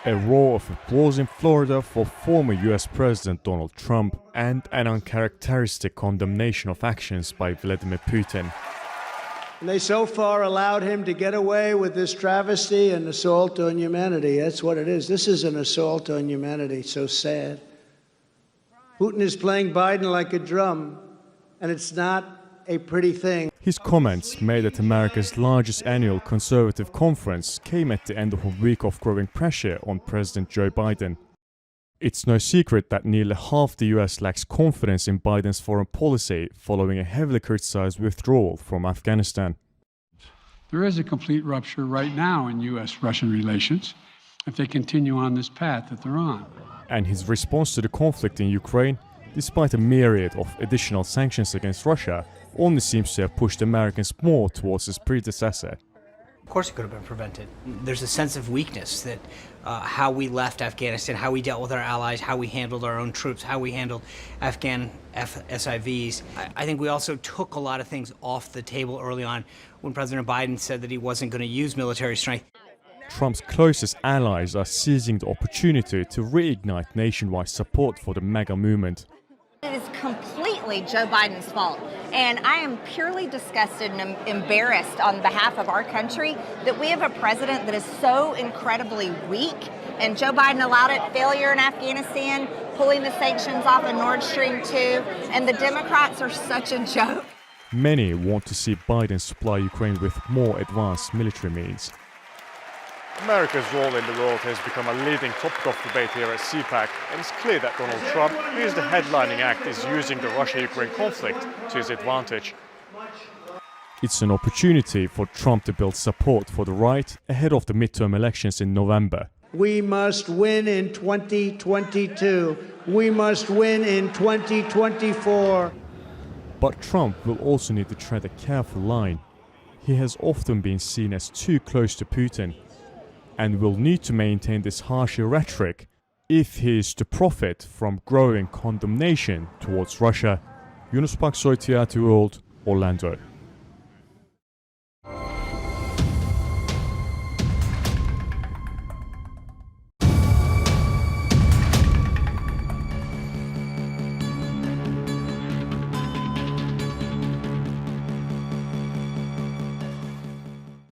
A roar of applause in Florida for former US President Donald Trump and an uncharacteristic condemnation of actions by Vladimir Putin. And they so far allowed him to get away with this travesty and assault on humanity. That's what it is. This is an assault on humanity. So sad. Putin is playing Biden like a drum, and it's not a pretty thing. His comments, made at America's largest annual conservative conference, came at the end of a week of growing pressure on President Joe Biden. It's no secret that nearly half the US lacks confidence in Biden's foreign policy following a heavily criticized withdrawal from Afghanistan. There is a complete rupture right now in US-Russian relations if they continue on this path that they're on. And his response to the conflict in Ukraine, despite a myriad of additional sanctions against Russia, only seems to have pushed Americans more towards his predecessor. Of course it could have been prevented. There's a sense of weakness that how we left Afghanistan, how we dealt with our allies, how we handled our own troops, how we handled Afghan SIVs. I think we also took a lot of things off the table early on when President Biden said that he wasn't going to use military strength. Trump's closest allies are seizing the opportunity to reignite nationwide support for the MAGA movement. It is completely Joe Biden's fault, and I am purely disgusted and embarrassed on behalf of our country that we have a president that is so incredibly weak, and Joe Biden allowed it, failure in Afghanistan, pulling the sanctions off of Nord Stream 2, and the Democrats are such a joke. Many want to see Biden supply Ukraine with more advanced military means. America's role in the world has become a leading topic of debate here at CPAC, and it's clear that Donald Trump, who is the headlining act, is using the Russia-Ukraine conflict to his advantage. It's an opportunity for Trump to build support for the right ahead of the midterm elections in November. We must win in 2022. We must win in 2024. But Trump will also need to tread a careful line. He has often been seen as too close to Putin, and will need to maintain this harsher rhetoric if he is to profit from growing condemnation towards Russia. Yunus Paksoy, World, Orlando.